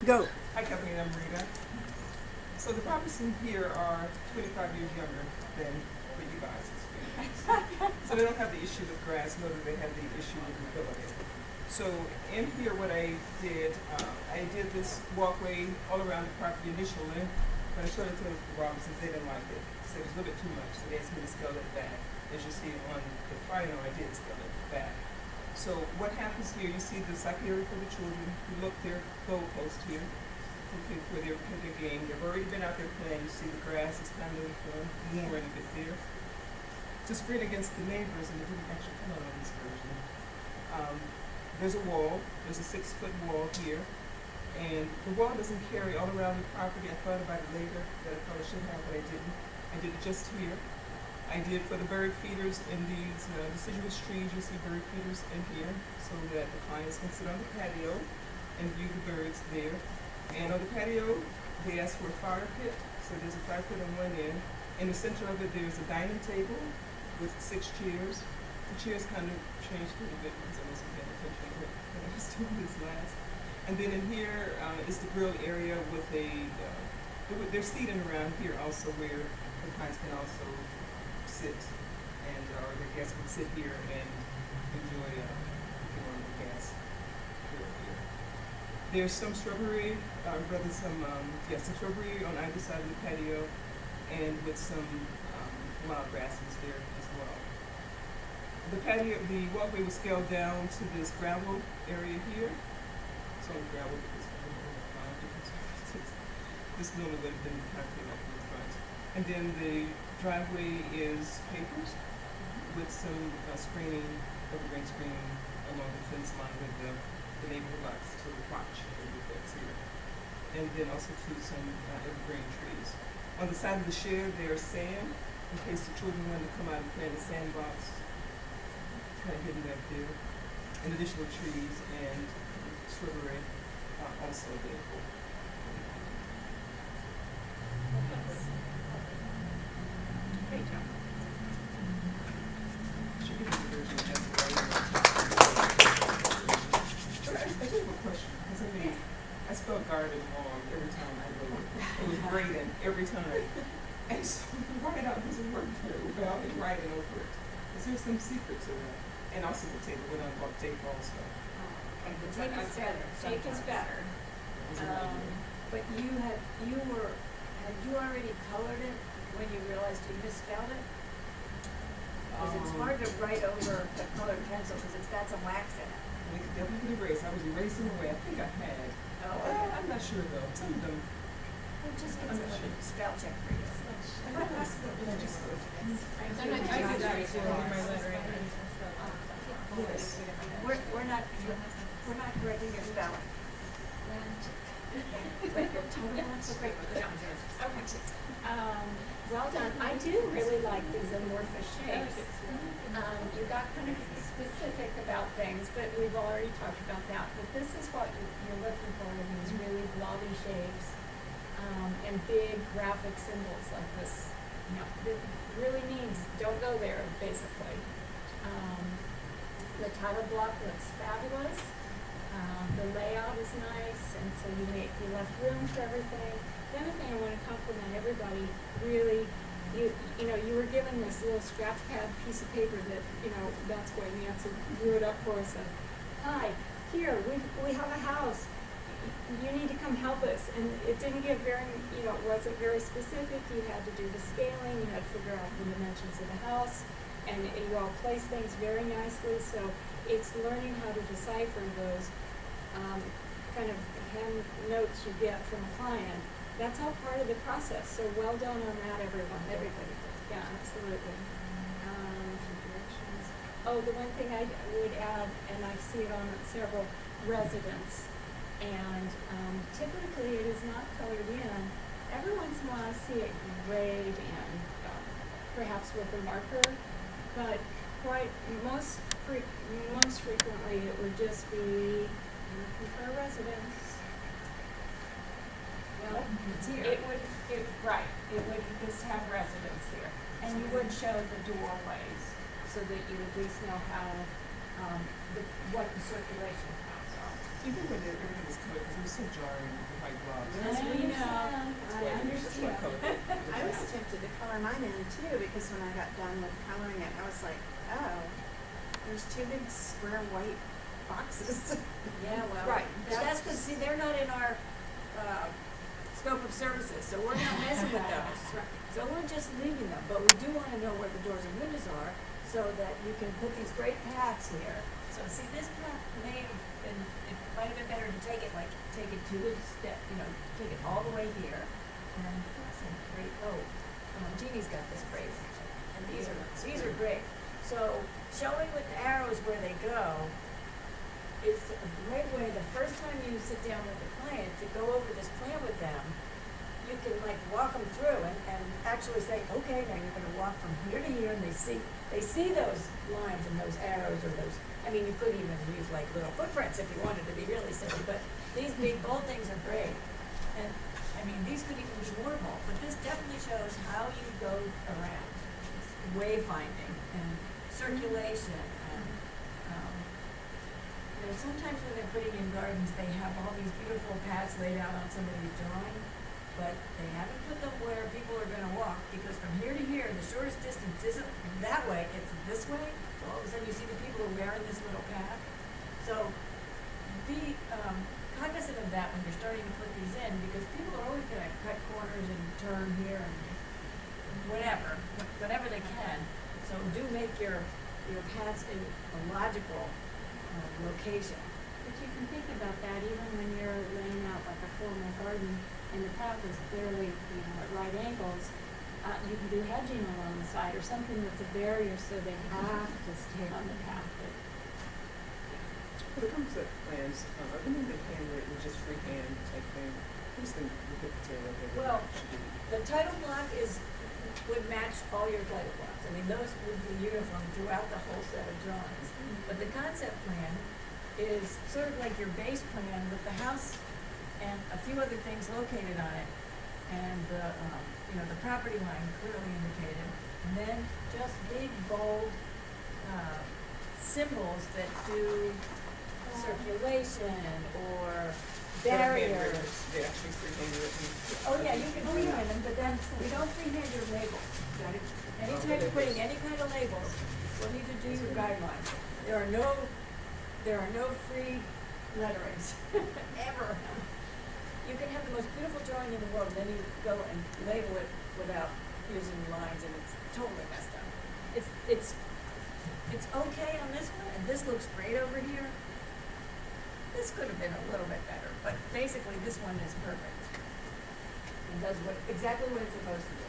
Go. Hi, Kathleen. I'm Rita. So the properties in here are 25 years younger than for you guys. So they don't have the issue with grass, nor do they have the issue with mobility. So in here, what I did this walkway all around the property initially, but I showed it to the Robinsons. They didn't like it. So it was a little bit too much. So they asked me to scale it back. As you see on the final, I did scale it back. So what happens here, you see the psych area for the children. You look their goalpost here, where they're playing their game. They've already been out there playing. You see the grass is kind of worn a bit there. To screen against the neighbors, and it didn't actually come out on this version. There's a wall. There's a 6-foot wall here. And the wall doesn't carry all around the property. I thought about it later that I probably should have, but I didn't. I did it just here. I did for the bird feeders in these deciduous trees. You see bird feeders in here so that the clients can sit on the patio and view the birds there. And on the patio, they asked for a fire pit. So there's a fire pit on one end. In the center of it, there's a dining table with 6 chairs. The chairs kind of changed a little bit because I wasn't paying attention when I was doing this last. And then in here is the grill area with there's seating around here also where the clients can also sit and or their guests can sit here and enjoy on the gas grill here. There's some shrubbery, some shrubbery on either side of the patio and with some wild grasses there as well. The walkway was scaled down to this gravel area here. It's only gravel because this normally would have been concrete up in the front. And then the driveway is pavers with some evergreen screening along the fence line with the neighborhood lots to watch that's here. And then also some evergreen trees. On the side of the shed there's sand in case the children want to come out and play in the sandbox. It's kind of hidden back there. And additional trees and shrubbery also there. Great job. Should give you the version that's right. I do have a question, because I spelled garden wrong every time I wrote it. It was grading every time. And so write out doesn't work very well in writing over it. Is there some secret to that? And also the tape, we're not about tape also. Okay, the tape is better. Tape is better. But had you already colored it when you realized you misspelled it? Because it's hard to write over a colored pencil because it's got some wax in it. We could definitely erase. I was erasing away. I think I had. Oh, okay. I'm not sure though. Some of them. We'll just get I'm some not sure. spell check for you. I just yes. We're not correcting your spelling. Well done. I do really like these amorphous shapes. You got kind of specific about things, but we've already talked about that. But this is what you're looking for in these really blobby shapes and big graphic symbols like this. You know, it really means don't go there, basically. The title block looks fabulous. The layout is nice, and so you left room for everything. The other thing I want to compliment everybody, really, you were given this little scratch pad piece of paper that, that's why Nancy drew it up for us. And, hi, here, we have a house. You need to come help us. And it didn't get it wasn't very specific. You had to do the scaling. You had to figure out the dimensions of the house. And you all place things very nicely. So it's learning how to decipher those kind of hand notes you get from a client. That's all part of the process. So well done on that, everyone. Everybody. Yeah, absolutely. Directions. Oh, the one thing I would add, and I see it on several residents, and typically it is not colored in. Every once in a while I see it grayed in, perhaps with a marker, but most frequently it would just be for residents. Well, It's here. it would just have residents here, and you would show the doorways so that you at least know how what the circulation paths are. So Even when everything was colored, because it was so jarring with the white blocks. I know. That's why we just like colored it. I was tempted to color mine in too, because when I got done with coloring it, I was like, oh, there's two big square white boxes. Yeah, well, Right. that's because, see, they're not in our, scope of services, so we're not messing with those. So we're just leaving them, but we do wanna know where the doors and windows are, so that you can put these great paths here. So see, this path may have been, it might have been better to take it to the step, take it all the way here. And some great, Jeannie's got this great, and these are great. So showing with the arrows where they go is a great way, the first time you sit down with the client to go over this plan with them, you can like walk them through and actually say, okay, now you're gonna walk from here to here, and they see those lines and those arrows or those, I mean, you could even use like little footprints if you wanted to be really silly, but these big bold things are great. And I mean, these could even be more bold, but this definitely shows how you go around. It's wayfinding and circulation and, sometimes when they're putting in gardens, they have all these beautiful paths laid out on somebody's drawing, but they haven't put them where people are gonna walk, because from here to here, the shortest distance isn't that way, it's this way. So all of a sudden you see the people who are wearing this little path. So be cognizant of that when you're starting to put these in, because people are always gonna cut corners and turn here and whatever they can. So do make your paths in a logical location. But you can think about that even when you're laying out like a formal garden and the path is clearly, at right angles. You can do hedging along the side or something that's a barrier so they have to stay on the path. When it comes to plans, I think the handwritten, just freehand type thing, who's the good material that Well, should be? the title block would match all your title blocks. I mean, those would be uniform throughout the whole set of drawings. But the concept plan is sort of like your base plan with the house and a few other things located on it. And the property line clearly indicated. And then just big, bold, symbols that do circulation or barriers. They actually freehand written. Oh, yeah, you can freehand them, but then we don't freehand your labels. Anytime you're putting any kind of labels, you'll need to do your guidelines. There are no free letterings, ever. You can have the most beautiful drawing in the world, and then you go and label it without using lines, and it's totally messed up. It's okay on this one, and this looks great over here. This could have been a little bit better, but basically this one is perfect. It does exactly what it's supposed to do.